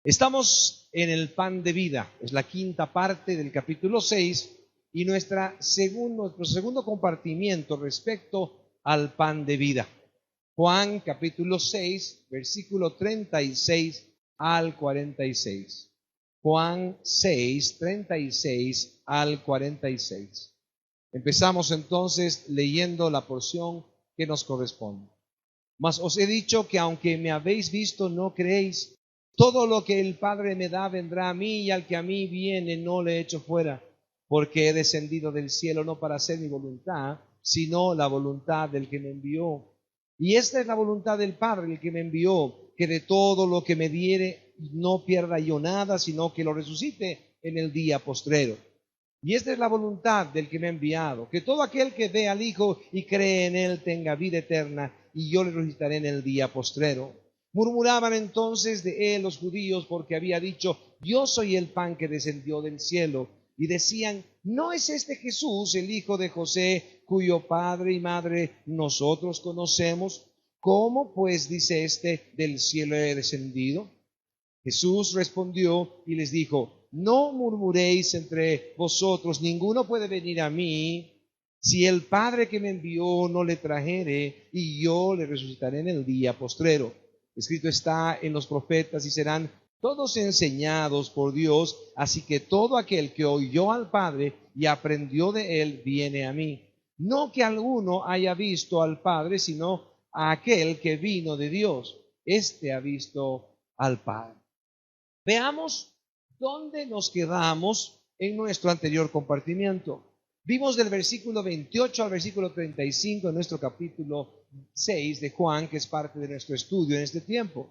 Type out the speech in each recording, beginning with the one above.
Estamos en el pan de vida, es la quinta parte del capítulo 6 y nuestro segundo compartimiento respecto al pan de vida. Juan capítulo 6, versículo 36 al 46. Juan 6, 36 al 46. Empezamos entonces leyendo la porción que nos corresponde. Mas os he dicho que aunque me habéis visto, no creéis. Todo lo que el Padre me da vendrá a mí, y al que a mí viene no le echo fuera, porque he descendido del cielo no para hacer mi voluntad, sino la voluntad del que me envió. Y esta es la voluntad del Padre, el que me envió, que de todo lo que me diere no pierda yo nada, sino que lo resucite en el día postrero. Y esta es la voluntad del que me ha enviado, que todo aquel que ve al Hijo y cree en Él tenga vida eterna, y yo le resucitaré en el día postrero. Murmuraban entonces de Él los judíos, porque había dicho: yo soy el pan que descendió del cielo. Y decían: ¿no es este Jesús, el hijo de José, cuyo padre y madre nosotros conocemos? ¿Cómo pues dice este: del cielo he descendido? Jesús respondió y les dijo: no murmuréis entre vosotros, ninguno puede venir a mí si el Padre que me envió no le trajere, y yo le resucitaré en el día postrero. Escrito está en los profetas: y serán todos enseñados por Dios, así que todo aquel que oyó al Padre y aprendió de él viene a mí. No que alguno haya visto al Padre, sino a aquel que vino de Dios. Este ha visto al Padre. Veamos dónde nos quedamos en nuestro anterior compartimiento. Vimos del versículo 28 al versículo 35 en nuestro capítulo 6 de Juan, que es parte de nuestro estudio en este tiempo.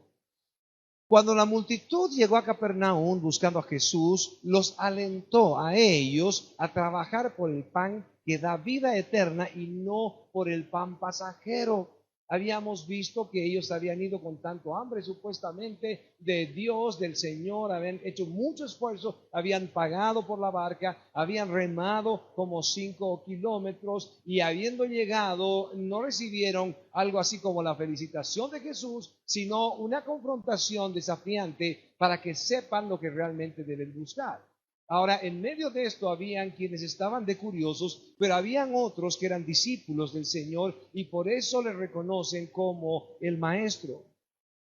Cuando la multitud llegó a Capernaum buscando a Jesús, los alentó a ellos a trabajar por el pan que da vida eterna y no por el pan pasajero. Habíamos visto que ellos habían ido con tanto hambre supuestamente de Dios, del Señor, habían hecho mucho esfuerzo, habían pagado por la barca, habían remado como 5 kilómetros y habiendo llegado no recibieron algo así como la felicitación de Jesús, sino una confrontación desafiante para que sepan lo que realmente deben buscar. Ahora, en medio de esto habían quienes estaban de curiosos, pero habían otros que eran discípulos del Señor y por eso le reconocen como el Maestro,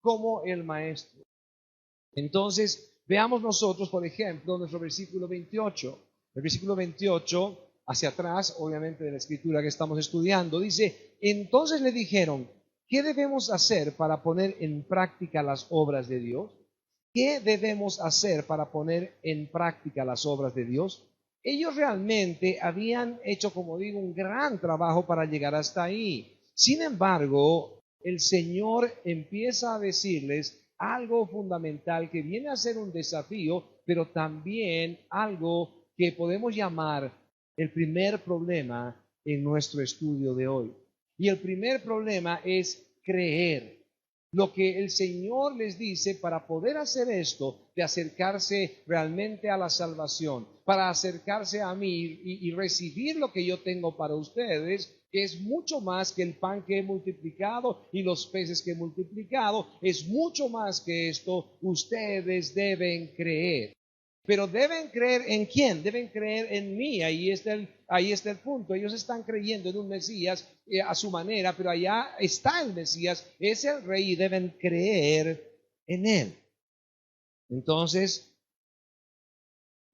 como el Maestro. Entonces, veamos nosotros, por ejemplo, nuestro versículo 28. El versículo 28, hacia atrás, obviamente, de la escritura que estamos estudiando, dice: entonces le dijeron: ¿qué debemos hacer para poner en práctica las obras de Dios? ¿Qué debemos hacer para poner en práctica las obras de Dios? Ellos realmente habían hecho, como digo, un gran trabajo para llegar hasta ahí. Sin embargo, el Señor empieza a decirles algo fundamental que viene a ser un desafío, pero también algo que podemos llamar el primer problema en nuestro estudio de hoy. Y el primer problema es creer. Lo que el Señor les dice para poder hacer esto, de acercarse realmente a la salvación, para acercarse a mí y recibir lo que yo tengo para ustedes, que es mucho más que el pan que he multiplicado y los peces que he multiplicado, es mucho más que esto. Ustedes deben creer. Pero deben creer ¿en quién? Deben creer en mí. Ahí está el punto. Ellos están creyendo en un Mesías a su manera, pero allá está el Mesías, es el Rey y deben creer en Él. Entonces,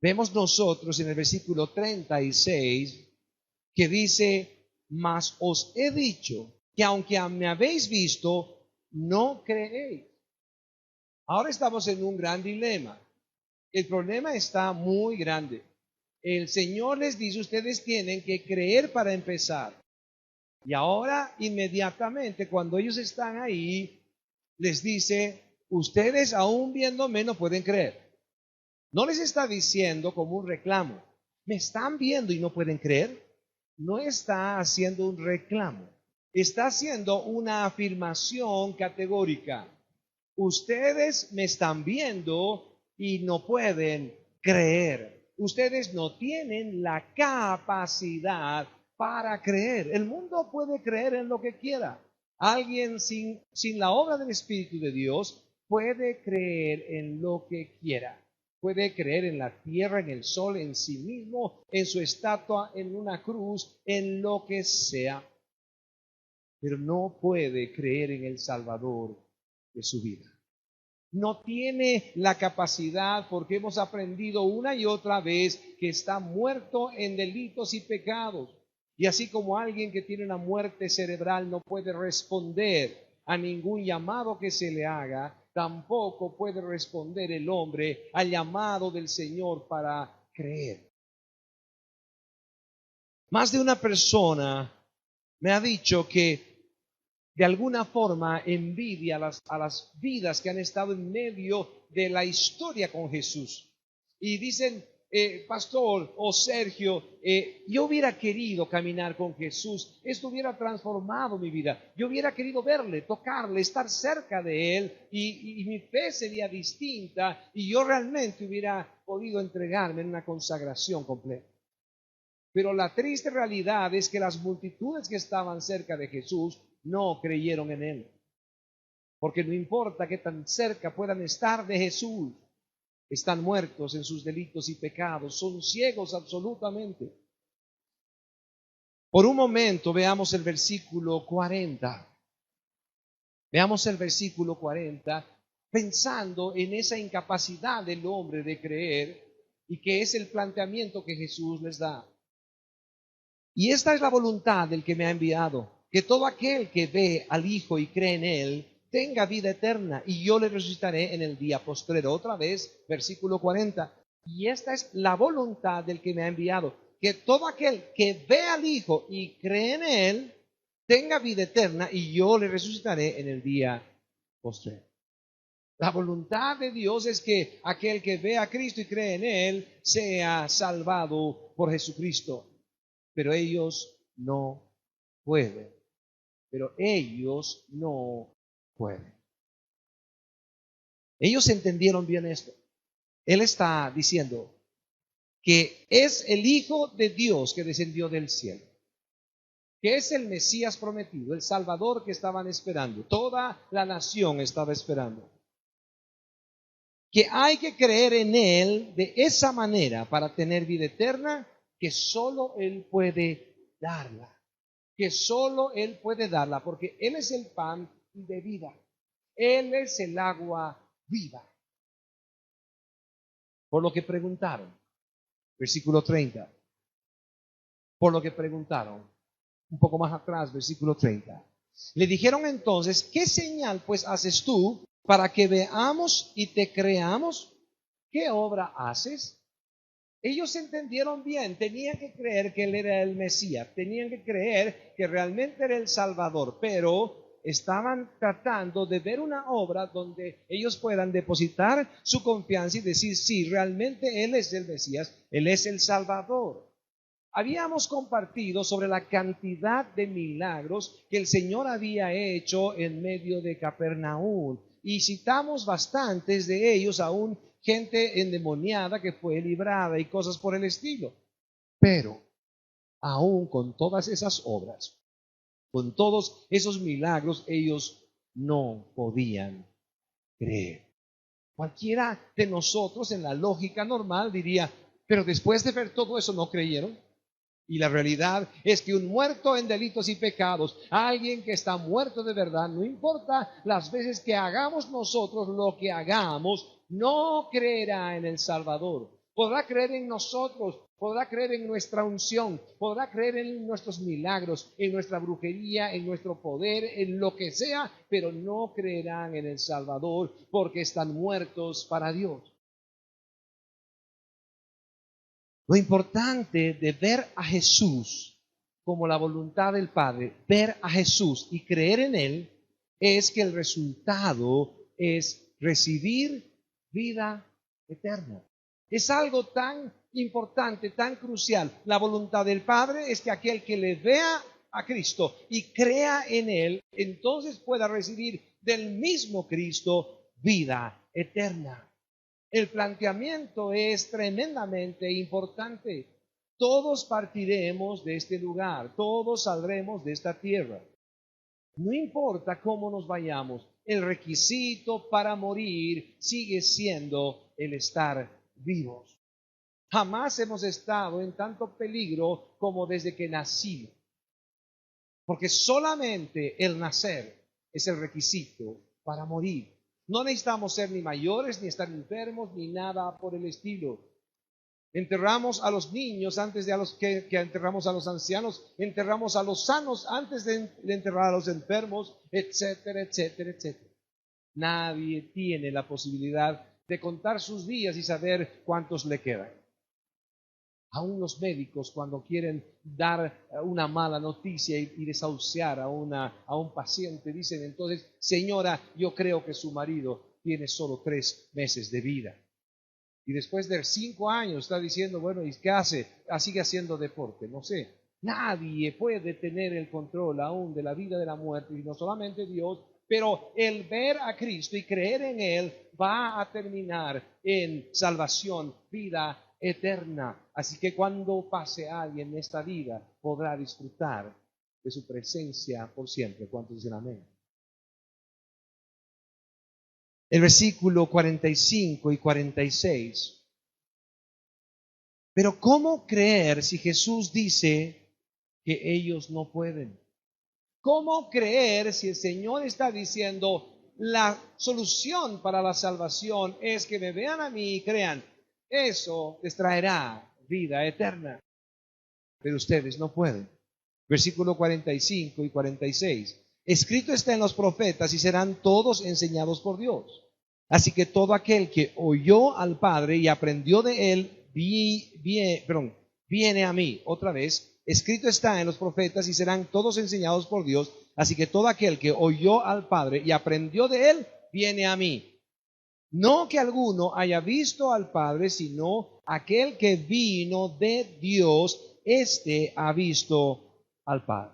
vemos nosotros en el versículo 36 que dice: mas os he dicho que aunque me habéis visto, no creéis. Ahora estamos en un gran dilema. El problema está muy grande. El Señor les dice: ustedes tienen que creer para empezar. Y ahora, inmediatamente, cuando ellos están ahí, les dice: ustedes aún viéndome no pueden creer. No les está diciendo como un reclamo: me están viendo y no pueden creer. No está haciendo un reclamo. Está haciendo una afirmación categórica. Ustedes me están viendo y no pueden creer. Ustedes no tienen la capacidad para creer. El mundo puede creer en lo que quiera. Alguien sin la obra del Espíritu de Dios puede creer en lo que quiera. Puede creer en la tierra, en el sol, en sí mismo, en su estatua, en una cruz, en lo que sea. Pero no puede creer en el Salvador de su vida. No tiene la capacidad, porque hemos aprendido una y otra vez que está muerto en delitos y pecados. Y así como alguien que tiene una muerte cerebral no puede responder a ningún llamado que se le haga, tampoco puede responder el hombre al llamado del Señor para creer. Más de una persona me ha dicho que de alguna forma envidia a las vidas que han estado en medio de la historia con Jesús. Y dicen, pastor o Sergio, yo hubiera querido caminar con Jesús, esto hubiera transformado mi vida, yo hubiera querido verle, tocarle, estar cerca de él y mi fe sería distinta y yo realmente hubiera podido entregarme en una consagración completa. Pero la triste realidad es que las multitudes que estaban cerca de Jesús no creyeron en él. Porque no importa qué tan cerca puedan estar de Jesús, están muertos en sus delitos y pecados, son ciegos absolutamente. Por un momento veamos el versículo 40. Veamos el versículo 40, pensando en esa incapacidad del hombre de creer y que es el planteamiento que Jesús les da. Y esta es la voluntad del que me ha enviado, que todo aquel que ve al Hijo y cree en Él tenga vida eterna, y yo le resucitaré en el día postrero. Otra vez, versículo 40. Y esta es la voluntad del que me ha enviado, que todo aquel que ve al Hijo y cree en Él tenga vida eterna, y yo le resucitaré en el día postrero. La voluntad de Dios es que aquel que ve a Cristo y cree en Él sea salvado por Jesucristo. Pero ellos no pueden. Pero ellos no pueden. Ellos entendieron bien esto. Él está diciendo que es el Hijo de Dios que descendió del cielo, que es el Mesías prometido, el Salvador que estaban esperando, toda la nación estaba esperando. Que hay que creer en Él de esa manera para tener vida eterna, que solo Él puede darla. Que solo Él puede darla, porque Él es el pan de vida. Él es el agua viva. Por lo que preguntaron, versículo 30. Por lo que preguntaron, un poco más atrás, versículo 30. Le dijeron entonces, ¿qué señal pues haces tú para que veamos y te creamos? ¿Qué obra haces? Ellos entendieron bien, tenían que creer que Él era el Mesías, tenían que creer que realmente era el Salvador, pero estaban tratando de ver una obra donde ellos puedan depositar su confianza y decir, sí, realmente Él es el Mesías, Él es el Salvador. Habíamos compartido sobre la cantidad de milagros que el Señor había hecho en medio de Capernaum y citamos bastantes de ellos, aún gente endemoniada que fue librada y cosas por el estilo. Pero aún con todas esas obras, con todos esos milagros, ellos no podían creer. Cualquiera de nosotros en la lógica normal diría, pero después de ver todo eso no creyeron. Y la realidad es que un muerto en delitos y pecados, alguien que está muerto de verdad, no importa las veces que hagamos nosotros lo que hagamos, no creerá en el Salvador. Podrá creer en nosotros, podrá creer en nuestra unción, podrá creer en nuestros milagros, en nuestra brujería, en nuestro poder, en lo que sea, pero no creerán en el Salvador porque están muertos para Dios. Lo importante de ver a Jesús como la voluntad del Padre, ver a Jesús y creer en Él, es que el resultado es recibir vida eterna. Es algo tan importante, tan crucial. La voluntad del Padre es que aquel que le vea a Cristo y crea en Él, entonces pueda recibir del mismo Cristo vida eterna. El planteamiento es tremendamente importante. Todos partiremos de este lugar, todos saldremos de esta tierra. No importa cómo nos vayamos, el requisito para morir sigue siendo el estar vivos. Jamás hemos estado en tanto peligro como desde que nacimos, porque solamente el nacer es el requisito para morir. No necesitamos ser ni mayores, ni estar enfermos, ni nada por el estilo. Enterramos a los niños antes de que enterramos a los ancianos, enterramos a los sanos antes de enterrar a los enfermos, etcétera, etcétera, etcétera. Nadie tiene la posibilidad de contar sus días y saber cuántos le quedan. Aún los médicos, cuando quieren dar una mala noticia y desahuciar a un paciente, dicen entonces: señora, yo creo que su marido tiene solo 3 meses de vida. Y después de 5 años está diciendo: bueno, ¿y qué hace? Sigue haciendo deporte, no sé. Nadie puede tener el control aún de la vida, de la muerte, y no solamente Dios, pero el ver a Cristo y creer en Él va a terminar en salvación, vida eterna. Así que cuando pase alguien en esta vida, podrá disfrutar de su presencia por siempre. ¿Cuántos dicen amén? El versículo 45 y 46. Pero ¿cómo creer si Jesús dice que ellos no pueden? ¿Cómo creer si el Señor está diciendo la solución para la salvación es que me vean a mí y crean? Eso les traerá vida eterna. Pero ustedes no pueden. Versículo 45 y 46. Escrito está en los profetas y serán todos enseñados por Dios. Así que todo aquel que oyó al Padre y aprendió de él, viene a mí. Otra vez, escrito está en los profetas y serán todos enseñados por Dios. Así que todo aquel que oyó al Padre y aprendió de él, viene a mí. No que alguno haya visto al Padre, sino aquel que vino de Dios, éste ha visto al Padre.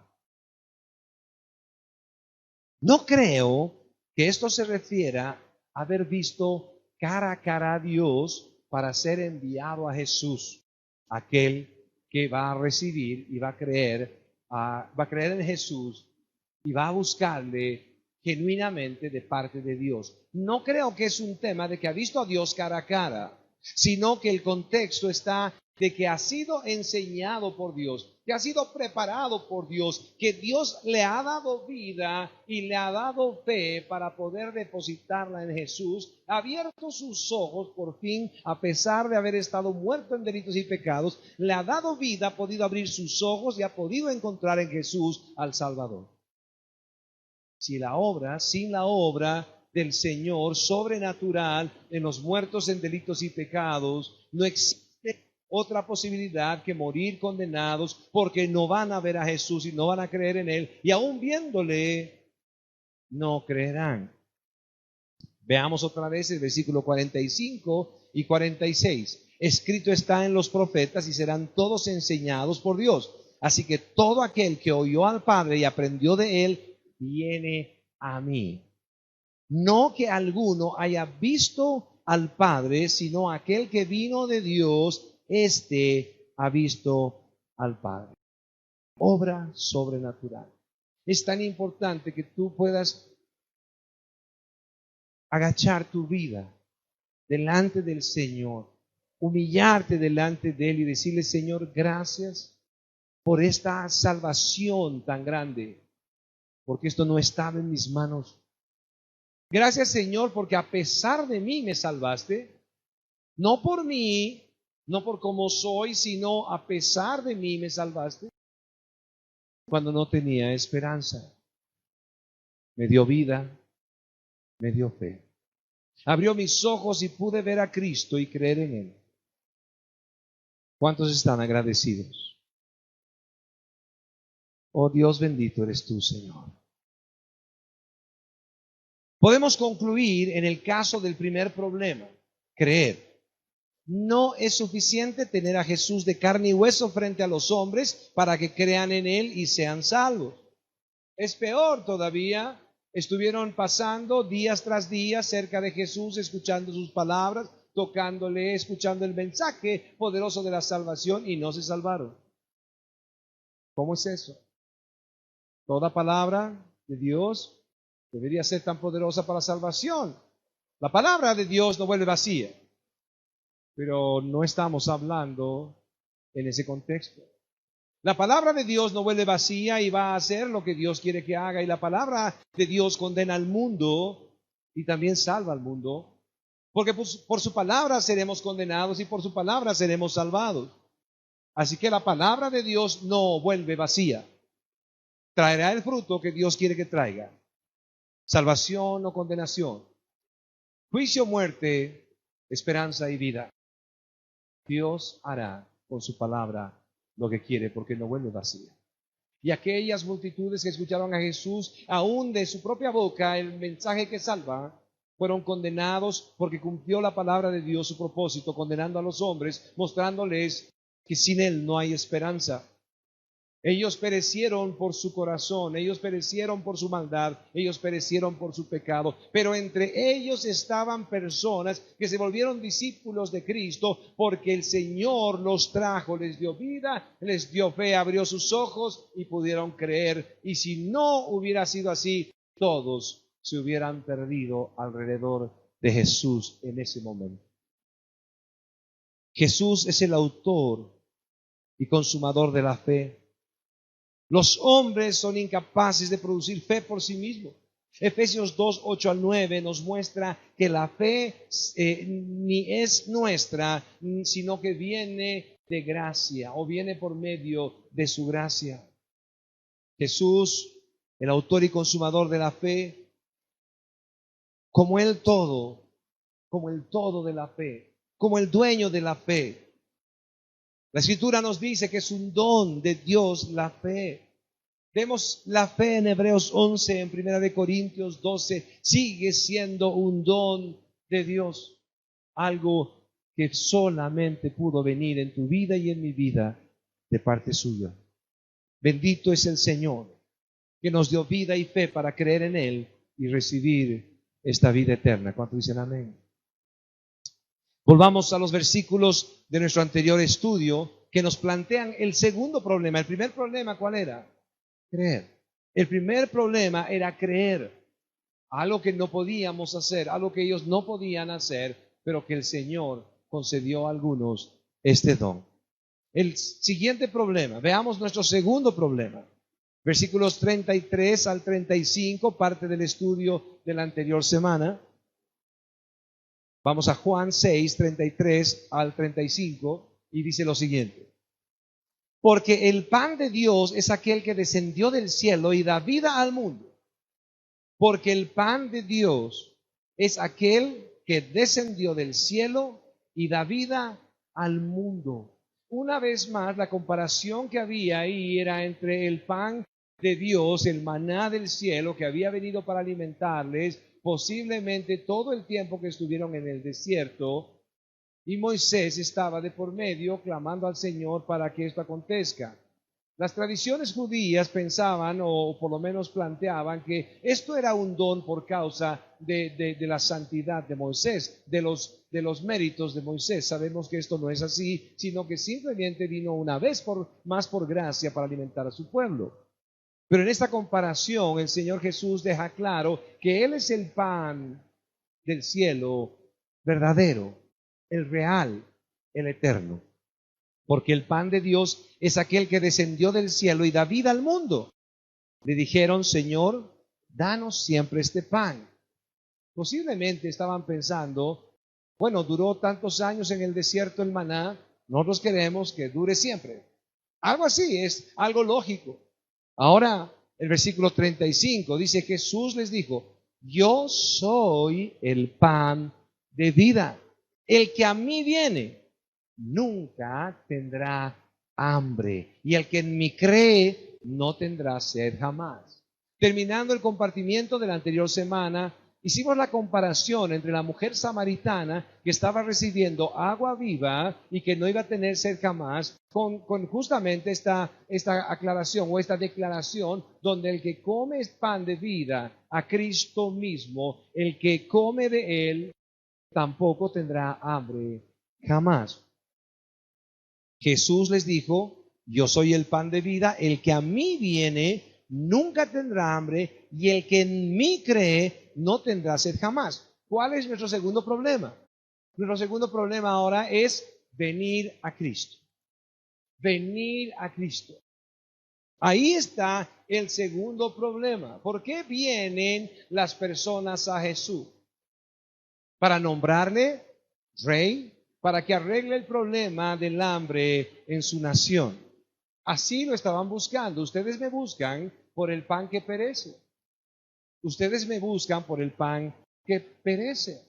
No creo que esto se refiera a haber visto cara a cara a Dios para ser enviado a Jesús, aquel que va a recibir y va a creer en Jesús y va a buscarle genuinamente de parte de Dios. No creo que es un tema de que ha visto a Dios cara a cara, sino que el contexto está de que ha sido enseñado por Dios, que ha sido preparado por Dios, que Dios le ha dado vida y le ha dado fe para poder depositarla en Jesús, ha abierto sus ojos por fin, a pesar de haber estado muerto en delitos y pecados, le ha dado vida, ha podido abrir sus ojos y ha podido encontrar en Jesús al Salvador. Sin la obra del Señor sobrenatural en los muertos en delitos y pecados, no existe otra posibilidad que morir condenados, porque no van a ver a Jesús y no van a creer en Él, y aún viéndole, no creerán. Veamos otra vez el versículo 45 y 46. Escrito está en los profetas y serán todos enseñados por Dios. Así que todo aquel que oyó al Padre y aprendió de Él, viene a mí. No que alguno haya visto al Padre, sino aquel que vino de Dios, éste ha visto al Padre. Obra sobrenatural. Es tan importante que tú puedas agachar tu vida delante del Señor, humillarte delante de Él y decirle: Señor, gracias por esta salvación tan grande, porque esto no estaba en mis manos. Gracias, Señor, porque a pesar de mí me salvaste, no por mí, no por cómo soy, sino a pesar de mí me salvaste. Cuando no tenía esperanza, me dio vida, me dio fe. Abrió mis ojos y pude ver a Cristo y creer en Él. ¿Cuántos están agradecidos? Oh Dios bendito eres tú, Señor. Podemos concluir en el caso del primer problema: creer. No es suficiente tener a Jesús de carne y hueso frente a los hombres para que crean en Él y sean salvos. Es peor todavía. Estuvieron pasando días tras días cerca de Jesús, escuchando sus palabras, tocándole, escuchando el mensaje poderoso de la salvación, y no se salvaron. ¿Cómo es eso? Toda palabra de Dios Debería ser tan poderosa para salvación. La palabra de Dios no vuelve vacía, pero no estamos hablando en ese contexto. La palabra de Dios no vuelve vacía y va a hacer lo que Dios quiere que haga. Y la palabra de Dios condena al mundo y también salva al mundo. Porque por su palabra seremos condenados y por su palabra seremos salvados. Así que la palabra de Dios no vuelve vacía. Traerá el fruto que Dios quiere que traiga. Salvación o condenación. Juicio, muerte, esperanza y vida. Dios hará con su palabra lo que quiere porque no vuelve vacía. Y aquellas multitudes que escucharon a Jesús, aún de su propia boca, el mensaje que salva, fueron condenados porque cumplió la palabra de Dios su propósito, condenando a los hombres, mostrándoles que sin Él no hay esperanza. Ellos perecieron por su corazón, ellos perecieron por su maldad, ellos perecieron por su pecado, pero entre ellos estaban personas que se volvieron discípulos de Cristo porque el Señor los trajo, les dio vida, les dio fe, abrió sus ojos y pudieron creer. Y si no hubiera sido así, todos se hubieran perdido alrededor de Jesús en ese momento. Jesús es el autor y consumador de la fe. Los hombres son incapaces de producir fe por sí mismos. Efesios 2, 8 al 9 nos muestra que la fe ni es nuestra, sino que viene de gracia o viene por medio de su gracia. Jesús, el autor y consumador de la fe, como el todo de la fe, como el dueño de la fe. La Escritura nos dice que es un don de Dios la fe. Vemos la fe en Hebreos 11, en 1 Corintios 12, sigue siendo un don de Dios. Algo que solamente pudo venir en tu vida y en mi vida de parte suya. Bendito es el Señor que nos dio vida y fe para creer en Él y recibir esta vida eterna. ¿Cuántos dicen amén? Volvamos a los versículos de nuestro anterior estudio que nos plantean el segundo problema. El primer problema, ¿cuál era? Creer. El primer problema era creer. Algo que no podíamos hacer, algo que ellos no podían hacer, pero que el Señor concedió a algunos este don. El siguiente problema, veamos nuestro segundo problema. Versículos 33 al 35, parte del estudio de la anterior semana. Vamos a Juan 6, 33 al 35 y dice lo siguiente. Porque el pan de Dios es aquel que descendió del cielo y da vida al mundo. Porque el pan de Dios es aquel que descendió del cielo y da vida al mundo. Una vez más, la comparación que había ahí era entre el pan de Dios, el maná del cielo que había venido para alimentarles, posiblemente todo el tiempo que estuvieron en el desierto, y Moisés estaba de por medio clamando al Señor para que esto acontezca. Las tradiciones judías pensaban, o por lo menos planteaban, que esto era un don por causa de la santidad de Moisés, de los méritos de Moisés. Sabemos que esto no es así, sino que simplemente vino una vez más por gracia para alimentar a su pueblo. Pero en esta comparación el Señor Jesús deja claro que Él es el pan del cielo verdadero, el real, el eterno. Porque el pan de Dios es aquel que descendió del cielo y da vida al mundo. Le dijeron, Señor, danos siempre este pan. Posiblemente estaban pensando, bueno, duró tantos años en el desierto el maná, nosotros queremos que dure siempre. Algo así, es algo lógico. Ahora, el versículo 35 dice, Jesús les dijo, yo soy el pan de vida. El que a mí viene nunca tendrá hambre, y el que en mí cree no tendrá sed jamás. Terminando el compartimiento de la anterior semana, hicimos la comparación entre la mujer samaritana que estaba recibiendo agua viva y que no iba a tener sed jamás, con justamente esta aclaración o esta declaración donde el que come es pan de vida a Cristo mismo, el que come de Él tampoco tendrá hambre jamás. Jesús les dijo, yo soy el pan de vida, el que a mí viene nunca tendrá hambre, y el que en mí cree no tendrá sed jamás. ¿Cuál es nuestro segundo problema? Nuestro segundo problema ahora es venir a Cristo. Venir a Cristo. Ahí está el segundo problema. ¿Por qué vienen las personas a Jesús? Para nombrarle rey, para que arregle el problema del hambre en su nación. Así lo estaban buscando. Ustedes me buscan por el pan que perece. Ustedes me buscan por el pan que perece.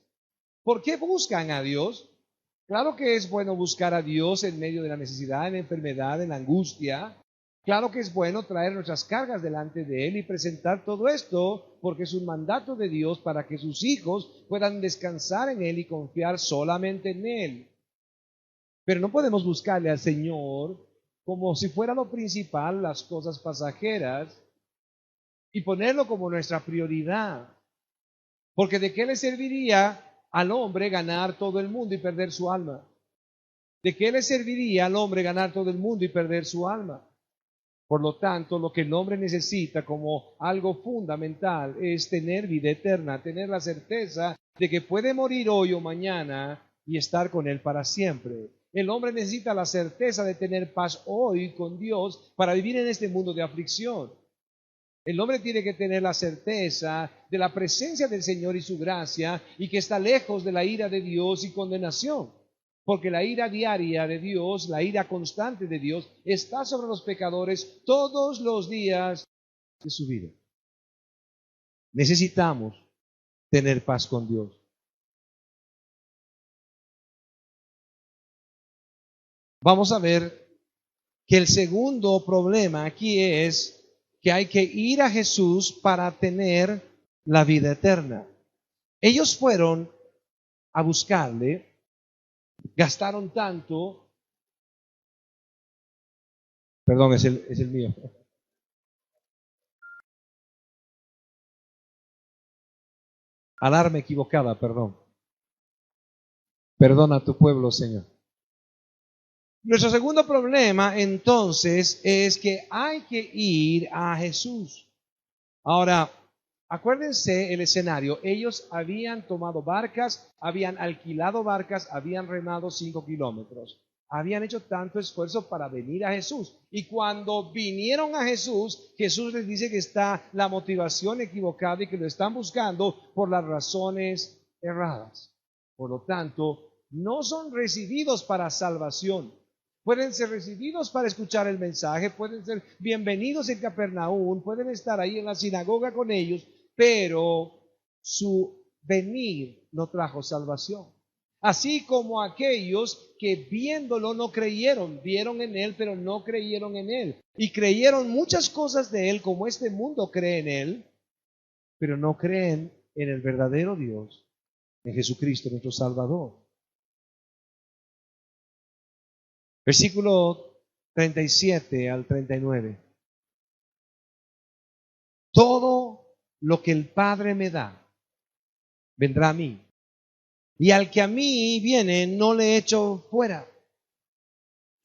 ¿Por qué buscan a Dios? Claro que es bueno buscar a Dios en medio de la necesidad, en la enfermedad, en la angustia. Claro que es bueno traer nuestras cargas delante de Él y presentar todo esto porque es un mandato de Dios para que sus hijos puedan descansar en Él y confiar solamente en Él. Pero no podemos buscarle al Señor como si fuera lo principal, las cosas pasajeras, y ponerlo como nuestra prioridad. Porque ¿de qué le serviría al hombre ganar todo el mundo y perder su alma? ¿De qué le serviría al hombre ganar todo el mundo y perder su alma? Por lo tanto, lo que el hombre necesita como algo fundamental es tener vida eterna, tener la certeza de que puede morir hoy o mañana y estar con Él para siempre. El hombre necesita la certeza de tener paz hoy con Dios para vivir en este mundo de aflicción. El hombre tiene que tener la certeza de la presencia del Señor y su gracia y que está lejos de la ira de Dios y condenación. Porque la ira diaria de Dios, la ira constante de Dios, está sobre los pecadores todos los días de su vida. Necesitamos tener paz con Dios. Vamos a ver que el segundo problema aquí es que hay que ir a Jesús para tener la vida eterna. Ellos fueron a buscarle, gastaron tanto. Perdón, es el mío. Alarma equivocada, perdón. Perdona a tu pueblo, Señor. Nuestro segundo problema, entonces, es que hay que ir a Jesús. Ahora, acuérdense el escenario. Ellos habían tomado barcas, habían alquilado barcas, habían remado 5 kilómetros. Habían hecho tanto esfuerzo para venir a Jesús. Y cuando vinieron a Jesús, Jesús les dice que está la motivación equivocada y que lo están buscando por las razones erradas. Por lo tanto, no son recibidos para salvación. Pueden ser recibidos para escuchar el mensaje, pueden ser bienvenidos en Capernaum, pueden estar ahí en la sinagoga con ellos, pero su venir no trajo salvación. Así como aquellos que viéndolo no creyeron, vieron en Él, pero no creyeron en Él. Y creyeron muchas cosas de Él, como este mundo cree en Él, pero no creen en el verdadero Dios, en Jesucristo nuestro Salvador. Versículo 37 al 39. Todo lo que el Padre me da, vendrá a mí. Y al que a mí viene, no le echo fuera.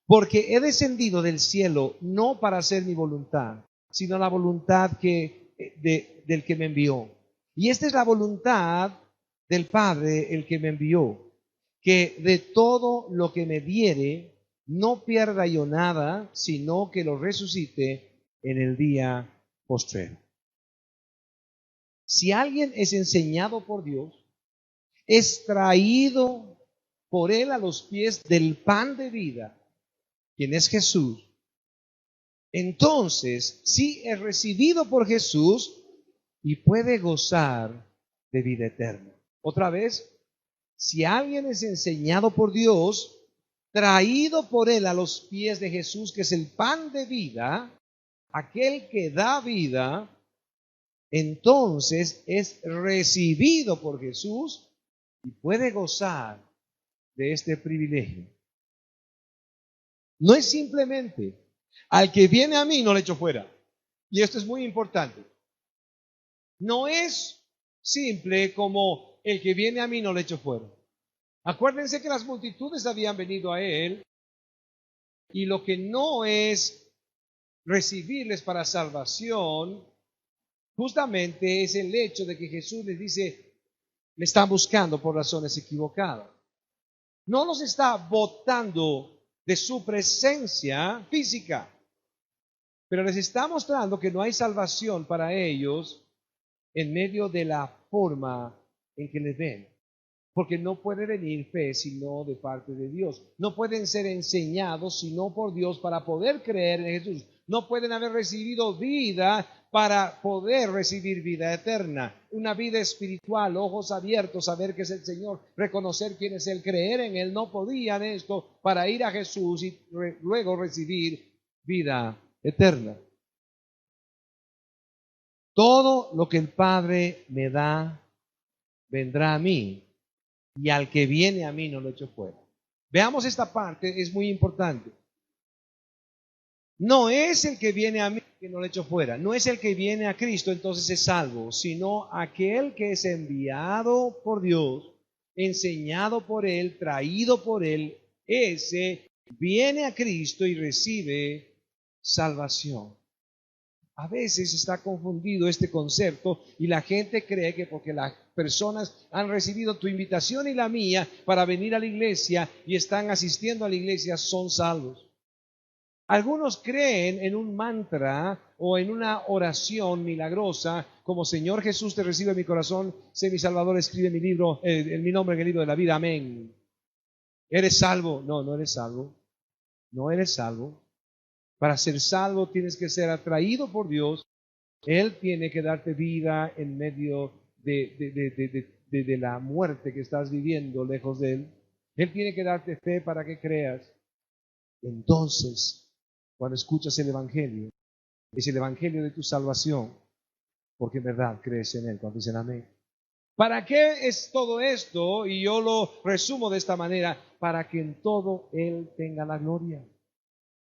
Porque he descendido del cielo no para hacer mi voluntad, sino la voluntad del que me envió. Y esta es la voluntad del Padre, el que me envió, que de todo lo que me diere, no pierda yo nada, sino que lo resucite en el día postrero. Si alguien es enseñado por Dios, es traído por Él a los pies del pan de vida, quien es Jesús, entonces sí es recibido por Jesús y puede gozar de vida eterna. Otra vez, si alguien es enseñado por Dios, traído por Él a los pies de Jesús, que es el pan de vida, aquel que da vida, entonces es recibido por Jesús y puede gozar de este privilegio. No es simplemente al que viene a mí no le echo fuera. Y esto es muy importante. No es simple como el que viene a mí no le echo fuera. Acuérdense que las multitudes habían venido a Él y lo que no es recibirles para salvación, justamente es el hecho de que Jesús les dice, me están buscando por razones equivocadas. No los está botando de su presencia física, pero les está mostrando que no hay salvación para ellos en medio de la forma en que les ven. Porque no puede venir fe sino de parte de Dios. No pueden ser enseñados sino por Dios para poder creer en Jesús. No pueden haber recibido vida para poder recibir vida eterna. Una vida espiritual, ojos abiertos, saber que es el Señor, reconocer quién es Él, creer en Él. No podían esto para ir a Jesús y luego recibir vida eterna. Todo lo que el Padre me da, vendrá a mí. Y al que viene a mí no lo echo fuera. Veamos esta parte, es muy importante. No es el que viene a mí que no lo echo fuera. No es el que viene a Cristo, entonces es salvo, sino aquel que es enviado por Dios, enseñado por Él, traído por Él. Ese viene a Cristo y recibe salvación. A veces está confundido este concepto y la gente cree que porque las personas han recibido tu invitación y la mía para venir a la iglesia y están asistiendo a la iglesia son salvos. Algunos creen en un mantra o en una oración milagrosa como Señor Jesús te recibe en mi corazón, sé mi Salvador, escribe mi libro, en mi nombre en el libro de la vida, amén. ¿Eres salvo? No, no eres salvo. No eres salvo. Para ser salvo tienes que ser atraído por Dios. Él tiene que darte vida en medio de la muerte que estás viviendo lejos de Él. Él tiene que darte fe para que creas. Entonces, cuando escuchas el Evangelio, es el Evangelio de tu salvación, porque en verdad crees en Él. Cuando dicen amén. ¿Para qué es todo esto? Y yo lo resumo de esta manera, para que en todo Él tenga la gloria.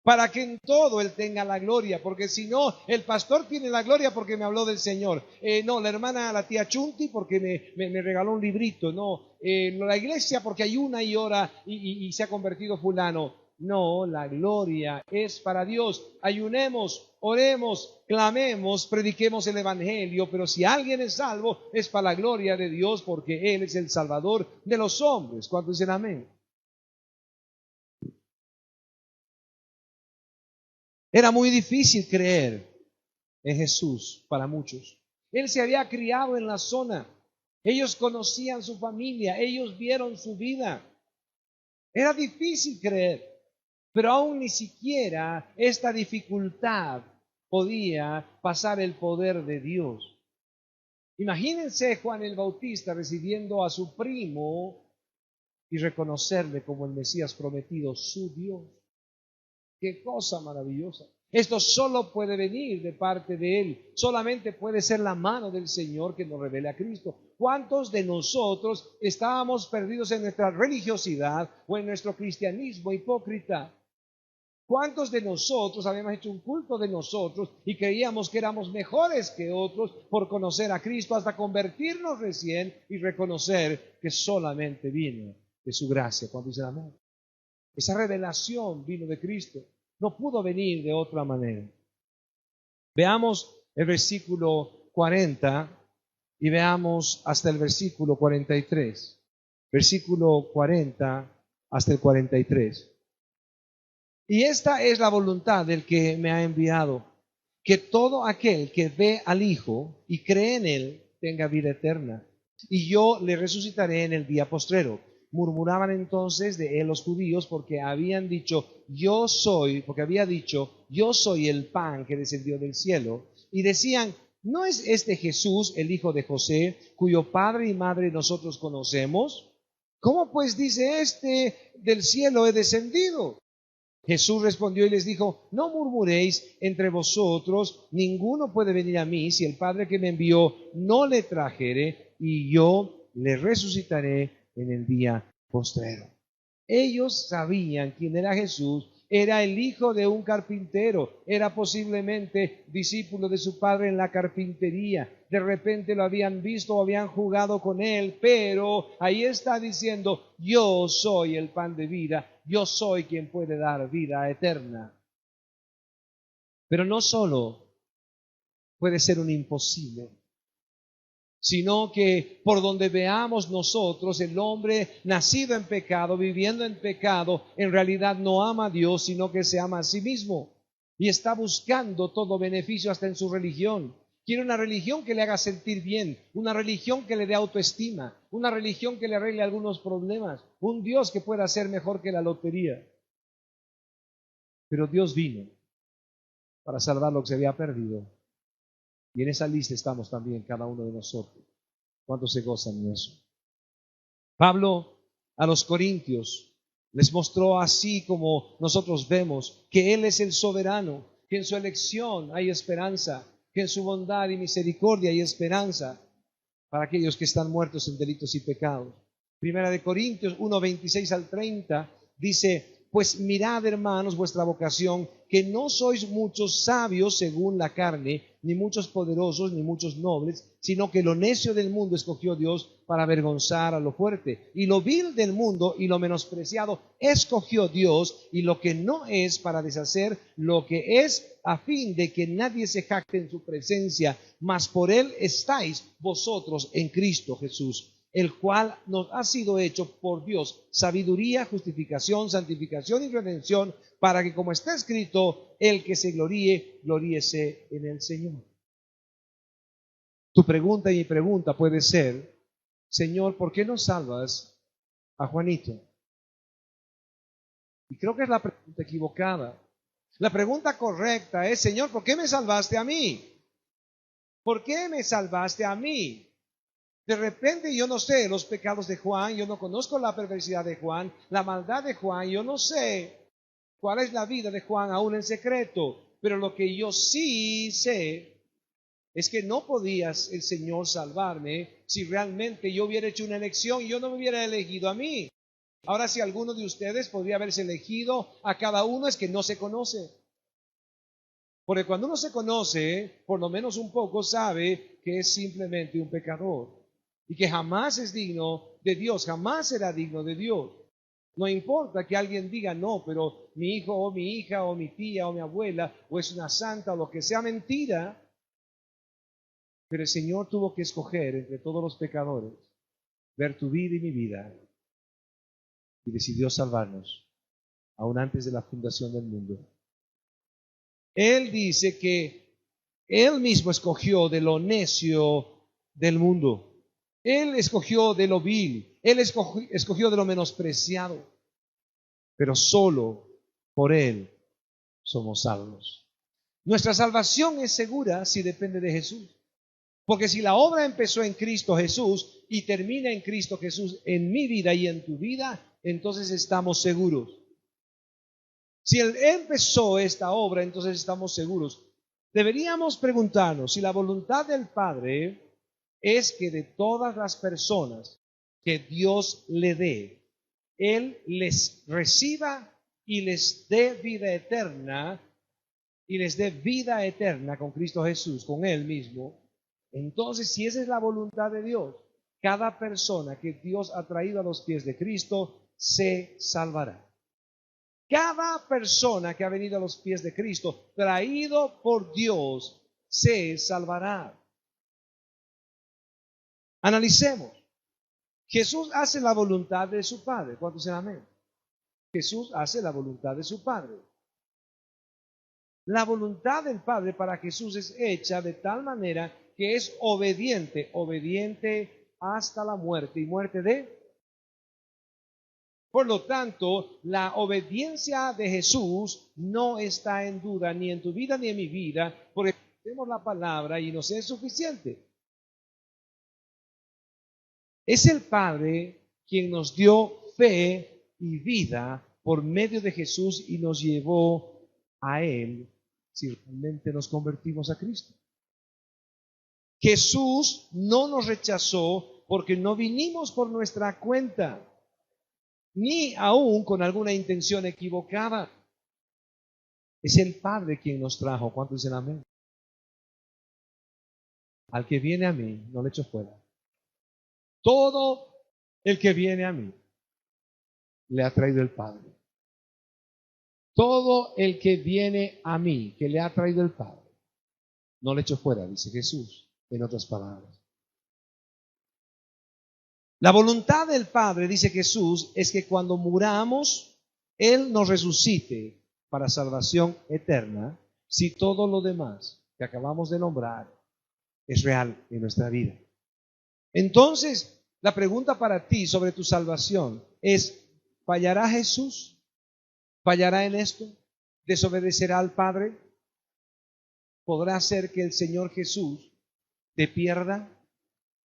Para que en todo Él tenga la gloria, porque si no, el pastor tiene la gloria porque me habló del Señor. No, la hermana, la tía Chunti porque me regaló un librito. No, la iglesia porque hay una y ora y se ha convertido fulano. No, la gloria es para Dios. Ayunemos, oremos, clamemos, prediquemos el Evangelio, pero si alguien es salvo, es para la gloria de Dios porque Él es el Salvador de los hombres. ¿Cuántos dicen amén? Era muy difícil creer en Jesús para muchos. Él se había criado en la zona. Ellos conocían su familia, ellos vieron su vida. Era difícil creer, pero aún ni siquiera esta dificultad podía pasar el poder de Dios. Imagínense Juan el Bautista recibiendo a su primo y reconocerle como el Mesías prometido, su Dios. Qué cosa maravillosa. Esto solo puede venir de parte de Él. Solamente puede ser la mano del Señor que nos revele a Cristo. ¿Cuántos de nosotros estábamos perdidos en nuestra religiosidad o en nuestro cristianismo hipócrita? ¿Cuántos de nosotros habíamos hecho un culto de nosotros y creíamos que éramos mejores que otros por conocer a Cristo hasta convertirnos recién y reconocer que solamente vino de su gracia? Cuando dicen amén. Esa revelación vino de Cristo. No pudo venir de otra manera. Veamos el versículo 40 y veamos hasta el versículo 43. Versículo 40 hasta el 43. Y esta es la voluntad del que me ha enviado, que todo aquel que ve al Hijo y cree en Él tenga vida eterna. Y yo le resucitaré en el día postrero. Murmuraban entonces de él los judíos porque había dicho, yo soy el pan que descendió del cielo. Y decían, ¿no es este Jesús el hijo de José, cuyo padre y madre nosotros conocemos? ¿Cómo pues dice este, del cielo he descendido? Jesús respondió y les dijo, no murmuréis entre vosotros, ninguno puede venir a mí si el Padre que me envió no le trajere, y yo le resucitaré en el día postrero. Ellos sabían quién era Jesús, era el hijo de un carpintero, era posiblemente discípulo de su padre en la carpintería. De repente lo habían visto o habían jugado con él, pero ahí está diciendo, yo soy el pan de vida, yo soy quien puede dar vida eterna. Pero no solo puede ser un imposible, sino que por donde veamos nosotros, el hombre nacido en pecado, viviendo en pecado, en realidad no ama a Dios, sino que se ama a sí mismo y está buscando todo beneficio hasta en su religión. Quiere una religión que le haga sentir bien, una religión que le dé autoestima, una religión que le arregle algunos problemas, un Dios que pueda ser mejor que la lotería. Pero Dios vino para salvar lo que se había perdido. Y en esa lista estamos también cada uno de nosotros. ¿Cuántos se gozan en eso? Pablo a los corintios les mostró, así como nosotros vemos, que Él es el soberano, que en su elección hay esperanza, que en su bondad y misericordia hay esperanza para aquellos que están muertos en delitos y pecados. Primera de Corintios 1, 26 al 30 dice: pues mirad, hermanos, vuestra vocación, que no sois muchos sabios según la carne, ni muchos poderosos, ni muchos nobles, sino que lo necio del mundo escogió Dios para avergonzar a lo fuerte, y lo vil del mundo y lo menospreciado escogió Dios, y lo que no es, para deshacer lo que es, a fin de que nadie se jacte en su presencia, mas por él estáis vosotros en Cristo Jesús, el cual nos ha sido hecho por Dios sabiduría, justificación, santificación y redención, para que, como está escrito, el que se gloríe, gloríese en el Señor. Tu pregunta y mi pregunta puede ser: Señor, ¿por qué no salvas a Juanito? Y creo que es la pregunta equivocada. La pregunta correcta es: Señor, ¿por qué me salvaste a mí? ¿Por qué me salvaste a mí? De repente yo no sé los pecados de Juan, yo no conozco la perversidad de Juan, la maldad de Juan, yo no sé cuál es la vida de Juan aún en secreto, pero lo que yo sí sé es que no podías el Señor salvarme si realmente yo hubiera hecho una elección y yo no me hubiera elegido a mí. Ahora, si alguno de ustedes podría haberse elegido a cada uno, es que no se conoce. Porque cuando uno se conoce, por lo menos un poco sabe que es simplemente un pecador y que jamás es digno de Dios, jamás será digno de Dios. No importa que alguien diga: no, pero mi hijo o mi hija o mi tía o mi abuela o es una santa o lo que sea, mentira. Pero el Señor tuvo que escoger entre todos los pecadores, ver tu vida y mi vida, y decidió salvarnos aún antes de la fundación del mundo. Él dice que Él mismo escogió de lo necio del mundo. Él escogió de lo vil. Él escogió de lo menospreciado. Pero solo por Él somos salvos. Nuestra salvación es segura si depende de Jesús. Porque si la obra empezó en Cristo Jesús y termina en Cristo Jesús en mi vida y en tu vida, entonces estamos seguros. Si Él empezó esta obra, entonces estamos seguros. Deberíamos preguntarnos si la voluntad del Padre es que de todas las personas que Dios le dé, Él les reciba y les dé vida eterna, y les dé vida eterna con Cristo Jesús, con Él mismo. Entonces, si esa es la voluntad de Dios, cada persona que Dios ha traído a los pies de Cristo se salvará. Cada persona que ha venido a los pies de Cristo, traído por Dios, se salvará. Analicemos. Jesús hace la voluntad de su Padre. ¿Cuántos dicen amén? Jesús hace la voluntad de su Padre. La voluntad del Padre para Jesús es hecha de tal manera que es obediente, obediente hasta la muerte y muerte de... Por lo tanto, la obediencia de Jesús no está en duda ni en tu vida ni en mi vida, porque tenemos la palabra y nos es suficiente. Es el Padre quien nos dio fe y vida por medio de Jesús y nos llevó a Él si realmente nos convertimos a Cristo. Jesús no nos rechazó porque no vinimos por nuestra cuenta, ni aún con alguna intención equivocada. Es el Padre quien nos trajo. ¿Cuántos dicen amén? Al que viene a mí, no le echo fuera. Todo el que viene a mí, le ha traído el Padre. todo el que viene a mí, que le ha traído el Padre, no le echo fuera, dice Jesús, en otras palabras. La voluntad del Padre, dice Jesús, es que cuando muramos, Él nos resucite para salvación eterna, si todo lo demás que acabamos de nombrar es real en nuestra vida. Entonces, la pregunta para ti sobre tu salvación es, ¿fallará Jesús? ¿Fallará en esto? ¿Desobedecerá al Padre? ¿Podrá ser que el Señor Jesús te pierda?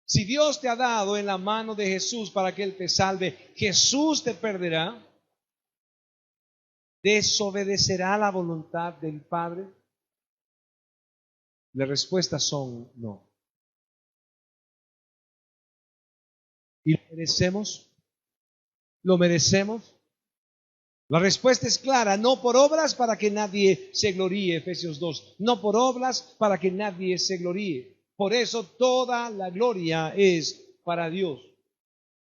Si Dios te ha dado en la mano de Jesús para que Él te salve, ¿Jesús te perderá? ¿Desobedecerá la voluntad del Padre? Las respuestas son no. ¿Y lo merecemos? ¿Lo merecemos? La respuesta es clara, no por obras para que nadie se gloríe, Efesios 2, no por obras para que nadie se gloríe. Por eso toda la gloria es para Dios.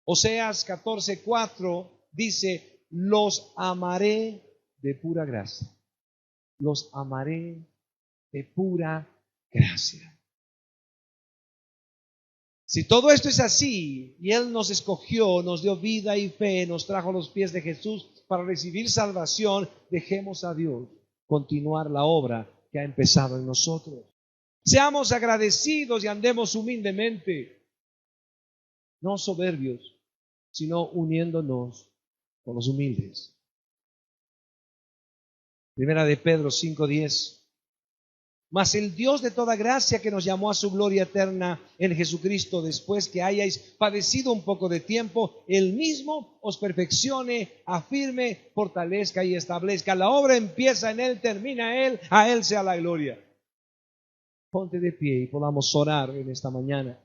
Oseas 14:4 dice, los amaré de pura gracia. Los amaré de pura gracia. Si todo esto es así, y Él nos escogió, nos dio vida y fe, nos trajo a los pies de Jesús para recibir salvación, dejemos a Dios continuar la obra que ha empezado en nosotros. Seamos agradecidos y andemos humildemente, no soberbios, sino uniéndonos con los humildes. Primera de Pedro 5:10. Mas el Dios de toda gracia, que nos llamó a su gloria eterna en Jesucristo, después que hayáis padecido un poco de tiempo, Él mismo os perfeccione, afirme, fortalezca y establezca. La obra empieza en Él, termina Él, a Él sea la gloria. Ponte de pie y podamos orar en esta mañana.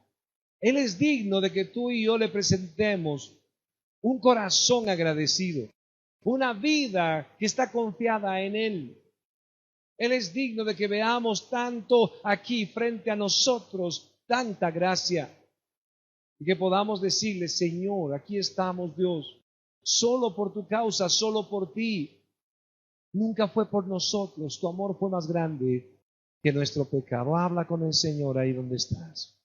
Él es digno de que tú y yo le presentemos un corazón agradecido, una vida que está confiada en Él. Él es digno de que veamos tanto aquí frente a nosotros, tanta gracia, y que podamos decirle, Señor, aquí estamos, Dios, solo por tu causa, solo por ti. Nunca fue por nosotros, tu amor fue más grande que nuestro pecado. Habla con el Señor ahí donde estás.